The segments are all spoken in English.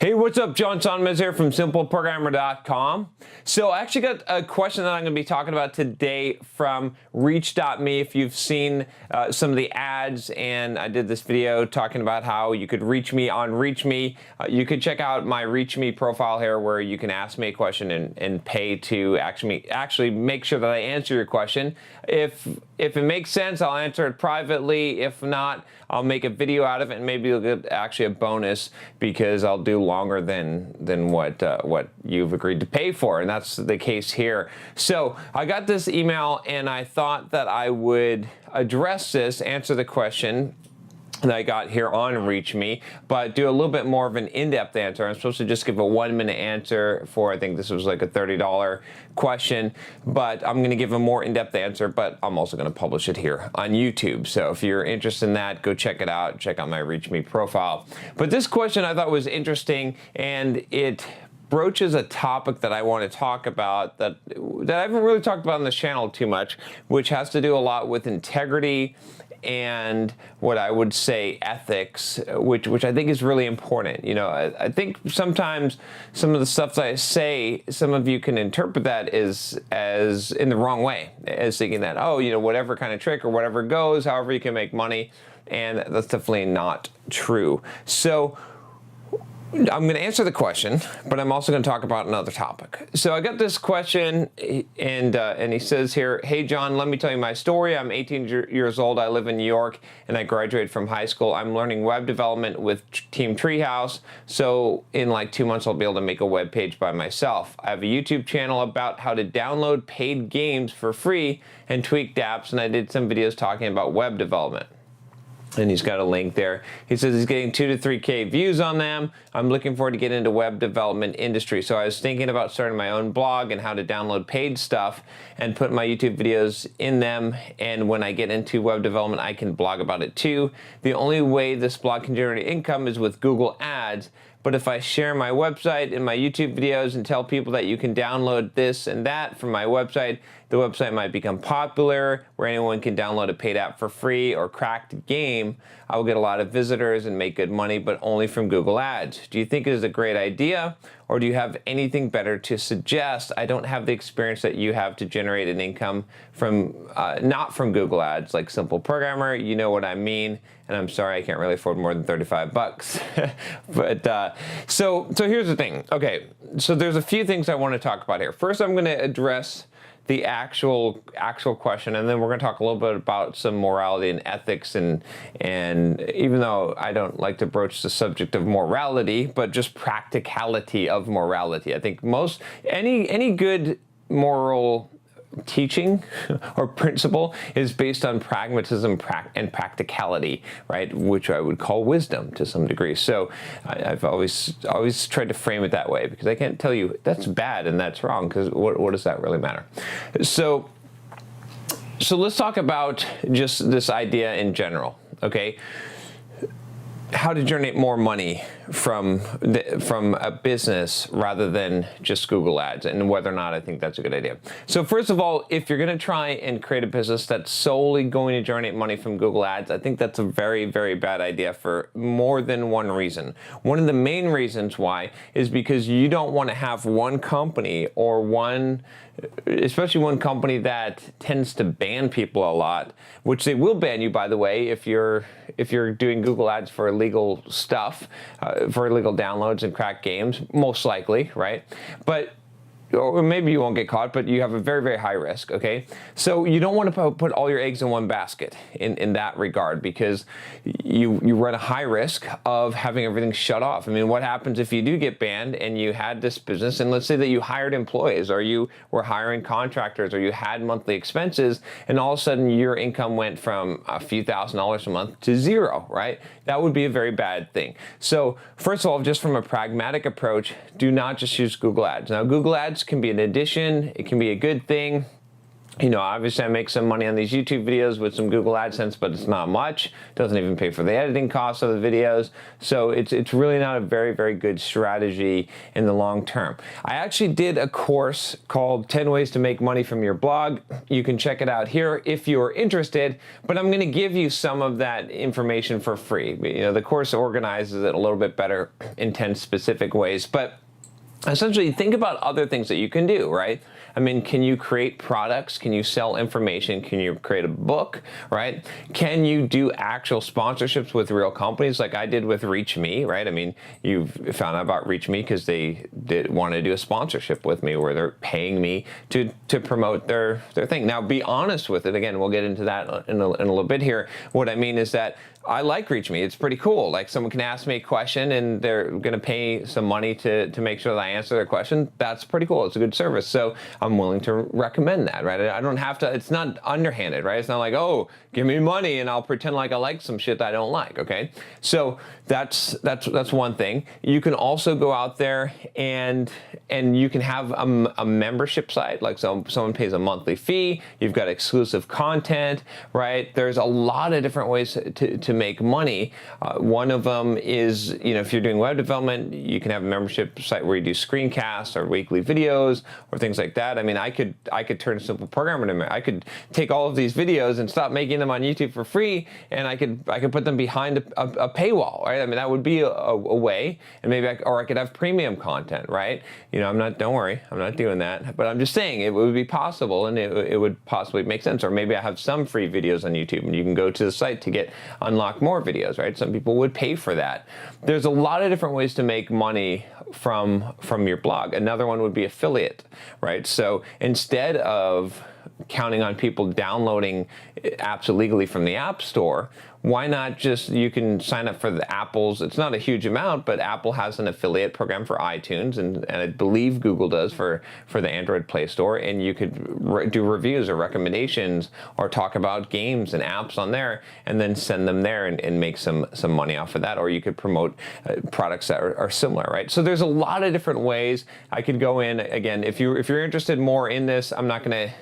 Hey, what's up? John Sonmez here from simpleprogrammer.com. So I actually got a question that I'm going to be talking about today from reach.me. If you've seen some of the ads, and I did this video talking about how you could reach me on ReachMe, you could check out my ReachMe profile here where you can ask me a question and pay to actually make sure that I answer your question. If it makes sense, I'll answer it privately. If not, I'll make a video out of it, and maybe you'll get actually a bonus because I'll do longer than what you've agreed to pay for, and that's the case here. So I got this email, and I thought that I would address this, answer the question that I got here on ReachMe, but do a little bit more of an in-depth answer. I'm supposed to just give a 1-minute answer for, I think this was like a $30 question, but I'm going to give a more in-depth answer, but I'm also going to publish it here on YouTube. So if you're interested in that, go check it out. Check out my ReachMe profile. But this question I thought was interesting, and it broaches a topic that I want to talk about that I haven't really talked about on this channel too much, which has to do a lot with integrity and what I would say ethics, which I think is really important. You know, I think sometimes some of the stuff that I say, some of you can interpret that as in the wrong way, as thinking that, oh, you know, whatever kind of trick or whatever goes, however you can make money, and that's definitely not true. So I'm going to answer the question, but I'm also going to talk about another topic. So I got this question, and he says here, "Hey John, let me tell you my story. I'm 18 years old. I live in New York, and I graduated from high school. I'm learning web development with Team Treehouse. So in like 2 months, I'll be able to make a web page by myself. I have a YouTube channel about how to download paid games for free and tweak apps, and I did some videos talking about web development." And he's got a link there. He says he's getting 2 to 3K views on them. I'm looking forward to getting into web development industry. So I was thinking about starting my own blog and how to download paid stuff and put my YouTube videos in them. And when I get into web development, I can blog about it too. The only way this blog can generate income is with Google Ads. But if I share my website and my YouTube videos and tell people that you can download this and that from my website, the website might become popular where anyone can download a paid app for free or cracked game. I will get a lot of visitors and make good money, but only from Google Ads. Do you think it is a great idea, or do you have anything better to suggest? I don't have the experience that you have to generate an income from, not from Google Ads, like Simple Programmer. You know what I mean. And I'm sorry, I can't really afford more than 35 bucks. But so here's the thing. Okay, so there's a few things I want to talk about here. First, I'm going to address the actual question, and then we're going to talk a little bit about some morality and ethics, and even though I don't like to broach the subject of morality, but just practicality of morality. I think any good moral teaching or principle is based on pragmatism and practicality, right? Which I would call wisdom to some degree. So I've always tried to frame it that way, because I can't tell you that's bad and that's wrong, because what does that really matter? So let's talk about just this idea in general, okay? How to generate more money from a business rather than just Google Ads, and whether or not I think that's a good idea. So first of all, if you're going to try and create a business that's solely going to generate money from Google Ads, I think that's a very, very bad idea for more than one reason. One of the main reasons why is because you don't want to have one company, or especially one company that tends to ban people a lot, which they will ban you, by the way, if you're doing Google Ads for illegal stuff, for illegal downloads and cracked games, most likely, right? Or maybe you won't get caught, but you have a very, very high risk, okay? So you don't want to put all your eggs in one basket in that regard, because you run a high risk of having everything shut off. I mean, what happens if you do get banned and you had this business, and let's say that you hired employees, or you were hiring contractors, or you had monthly expenses, and all of a sudden your income went from a few $1,000s a month to zero, right? That would be a very bad thing. So first of all, just from a pragmatic approach, do not just use Google Ads. Now, Google Ads can be an addition, it can be a good thing, Obviously I make some money on these YouTube videos with some Google AdSense, but it's not much. It doesn't even pay for the editing costs of the videos. So it's really not a very, very good strategy in the long term. I actually did a course called 10 Ways to Make Money from Your Blog. You can check it out here if you're interested, but I'm gonna give you some of that information for free. The course organizes it a little bit better in 10 specific ways, but essentially think about other things that you can do, right? I mean, can you create products? Can you sell information? Can you create a book, right? Can you do actual sponsorships with real companies like I did with ReachMe, right? I mean, you've found out about ReachMe because they want to do a sponsorship with me where they're paying me to promote their thing. Now, be honest with it. Again, we'll get into that in a little bit here. What I mean is that I like ReachMe. It's pretty cool. Like, someone can ask me a question and they're going to pay some money to make sure that I answer their question. That's pretty cool. It's a good service. So I'm willing to recommend that, right? I don't have to, it's not underhanded, right? It's not like, oh, give me money and I'll pretend like I like some shit that I don't like, okay? So that's one thing. You can also go out there and you can have a membership site, like someone pays a monthly fee, you've got exclusive content, right? There's a lot of different ways to make money. One of them is, if you're doing web development, you can have a membership site where you do screencasts or weekly videos or things like that. I mean, I could turn Simple Programmer into, I could take all of these videos and stop making them on YouTube for free, and I could put them behind a paywall, right? I mean, that would be a way, and maybe I could have premium content, right? Don't worry, I'm not doing that, but I'm just saying it would be possible, and it would possibly make sense. Or maybe I have some free videos on YouTube, and you can go to the site to get unlock more videos, right? Some people would pay for that. There's a lot of different ways to make money from your blog. Another one would be affiliate, right? So instead of counting on people downloading apps illegally from the App Store, why not just, you can sign up for the Apple's, it's not a huge amount, but Apple has an affiliate program for iTunes, and I believe Google does for the Android Play Store, and you could do reviews or recommendations or talk about games and apps on there and then send them there and make some money off of that. Or you could promote products that are similar, right? So there's a lot of different ways. I could go in, again, if you're interested more in this, I'm not gonna,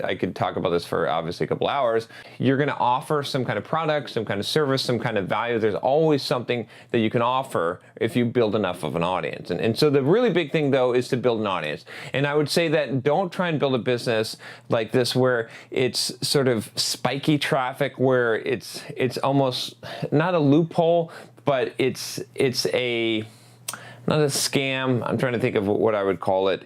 I could talk about this for obviously a couple hours. You're gonna offer some kind of product, some kind of service, some kind of value. There's always something that you can offer if you build enough of an audience. And so the really big thing, though, is to build an audience. And I would say that don't try and build a business like this where it's sort of spiky traffic, where it's almost not a loophole, but it's not a scam. I'm trying to think of what I would call it.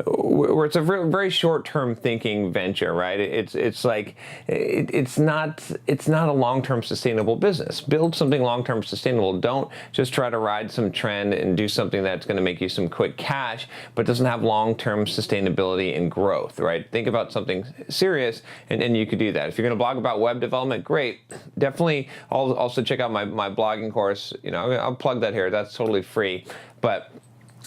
Where it's a very short-term thinking venture, right? It's like it's not a long-term sustainable business. Build something long-term sustainable. Don't just try to ride some trend and do something that's going to make you some quick cash, but doesn't have long-term sustainability and growth, right? Think about something serious, and you could do that. If you're going to blog about web development, great. Definitely also check out my blogging course. I'll plug that here. That's totally free, but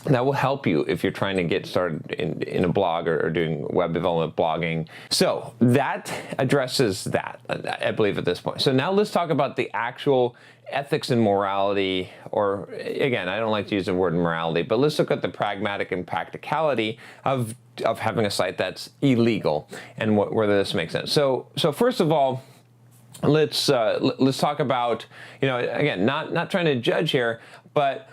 that will help you if you're trying to get started in a blog or doing web development blogging. So that addresses that, I believe, at this point. So now let's talk about the actual ethics and morality, or again, I don't like to use the word morality, but let's look at the pragmatic and practicality of having a site that's illegal and whether this makes sense. So first of all, let's talk about, again, not trying to judge here, but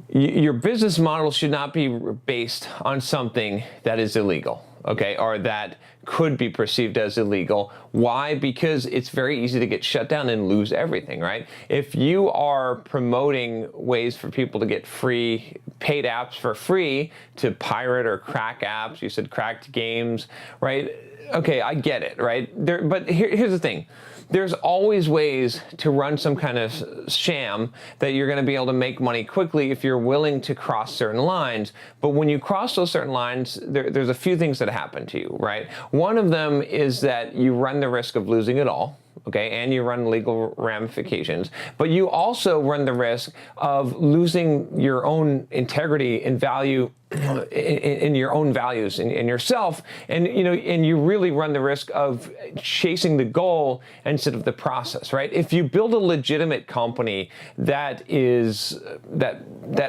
your business model should not be based on something that is illegal, okay, or that could be perceived as illegal. Why? Because it's very easy to get shut down and lose everything, right? If you are promoting ways for people to get free, paid apps for free, to pirate or crack apps, you said cracked games, right? Okay, I get it, right? But here's the thing. There's always ways to run some kind of sham that you're going to be able to make money quickly if you're willing to cross certain lines. But when you cross those certain lines, there's a few things that happen to you, right? One of them is that you run the risk of losing it all. okay, and you run legal ramifications, but you also run the risk of losing your own integrity and value in your own values in yourself, and you really run the risk of chasing the goal instead of the process, right? If you build a legitimate company that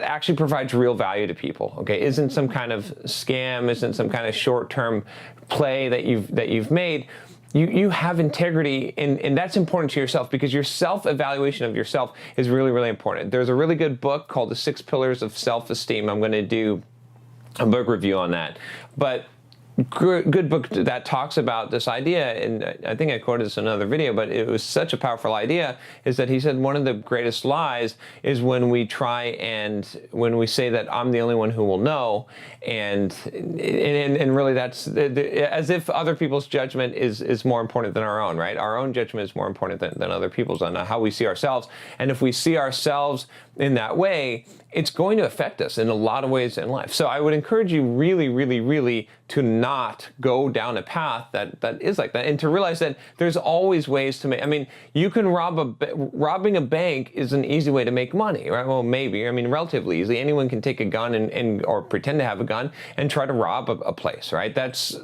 actually provides real value to people, okay, isn't some kind of scam, isn't some kind of short-term play that you've made, you have integrity, and that's important to yourself, because your self-evaluation of yourself is really, really important. There's a really good book called The 6 Pillars of Self-Esteem. I'm going to do a book review on that, but good book that talks about this idea, and I think I quoted this in another video, but it was such a powerful idea, is that he said one of the greatest lies is when we say that I'm the only one who will know, and really that's as if other people's judgment is more important than our own, right? Our own judgment is more important than other people's on how we see ourselves, and if we see ourselves in that way, it's going to affect us in a lot of ways in life. So I would encourage you really, really, really to not go down a path that is like that, and to realize that there's always ways to make. I mean, you can robbing a bank is an easy way to make money, right? Well, maybe. I mean, relatively easy. Anyone can take a gun and or pretend to have a gun and try to rob a place, right? That's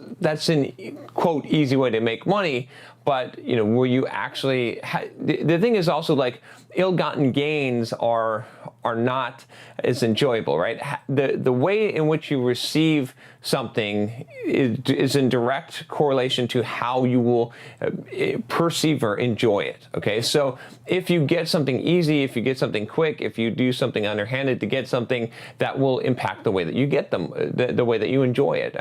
an quote easy way to make money. But where you actually the thing is also, like, ill-gotten gains are not as enjoyable, right? The way in which you receive something is in direct correlation to how you will perceive or enjoy it, okay? So if you get something easy, if you get something quick, if you do something underhanded to get something, that will impact the way that you get them, the way that you enjoy it.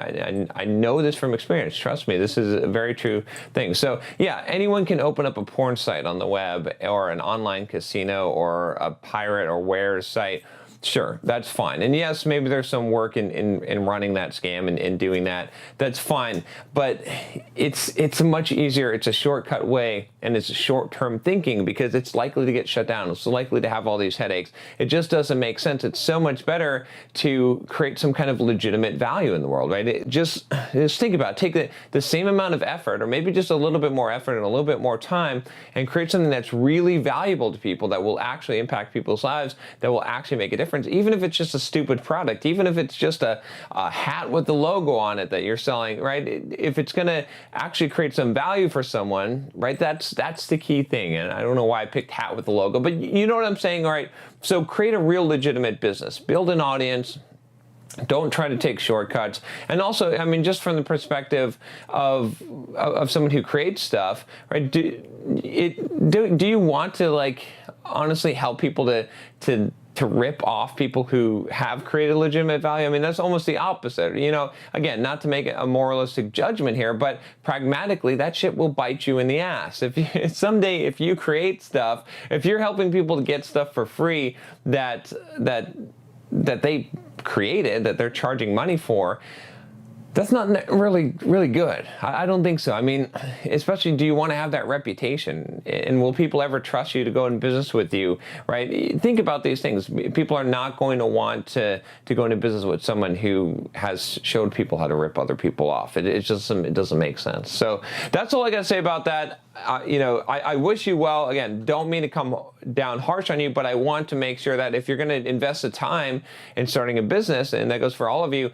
I know this from experience. Trust me, this is a very true thing. So yeah, anyone can open up a porn site on the web, or an online casino, or a pirate or wares site. Sure, that's fine. And yes, maybe there's some work in running that scam and doing that. That's fine. But it's much easier. It's a shortcut way, and it's short-term thinking, because it's likely to get shut down. It's likely to have all these headaches. It just doesn't make sense. It's so much better to create some kind of legitimate value in the world, right? Just think about it. Take the same amount of effort, or maybe just a little bit more effort and a little bit more time, and create something that's really valuable to people, that will actually impact people's lives, that will actually make a difference. Even if it's just a stupid product, even if it's just a hat with the logo on it that you're selling, right? If it's going to actually create some value for someone, right? That's the key thing. And I don't know why I picked hat with the logo, but you know what I'm saying, all right? So create a real legitimate business, build an audience. Don't try to take shortcuts. And also, I mean, just from the perspective of someone who creates stuff, right? Do you want to, like, honestly help people to rip off people who have created legitimate value? I mean, that's almost the opposite. Again, not to make a moralistic judgment here, but pragmatically, that shit will bite you in the ass. Someday, if you create stuff, if you're helping people to get stuff for free that they created, that they're charging money for, that's not really good. I don't think so. I mean, especially, do you want to have that reputation? And will people ever trust you to go in business with you, right? Think about these things. People are not going to want to go into business with someone who has showed people how to rip other people off. It doesn't make sense. So that's all I got to say about that. I wish you well. Again, don't mean to come down harsh on you, but I want to make sure that if you're going to invest the time in starting a business, and that goes for all of you,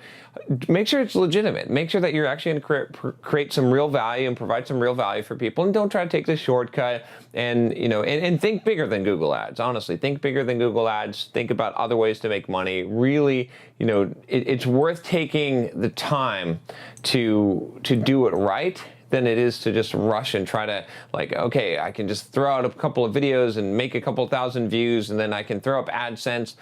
make sure it's legitimate. Make sure that you're actually going to create some real value and provide some real value for people, and don't try to take the shortcut. And and think bigger than Google Ads. Honestly, think bigger than Google Ads. Think about other ways to make money. Really, it's worth taking the time to do it right than it is to just rush and try to, like, okay, I can just throw out a couple of videos and make a couple thousand views, and then I can throw up AdSense.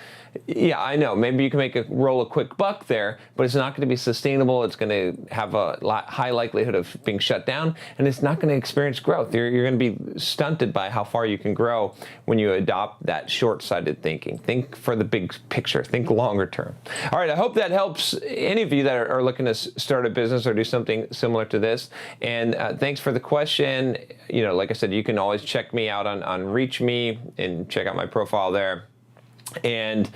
Yeah, I know, maybe you can roll a quick buck there, but it's not going to be sustainable. It's going to have a high likelihood of being shut down, and it's not going to experience growth. You're going to be stunted by how far you can grow when you adopt that short-sighted thinking. Think for the big picture. Think longer term. All right, I hope that helps any of you that are looking to start a business or do something similar to this. And thanks for the question. Like I said, you can always check me out on Reach Me and check out my profile there. And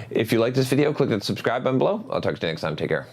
if you like this video, click the subscribe button below. I'll talk to you next time. Take care.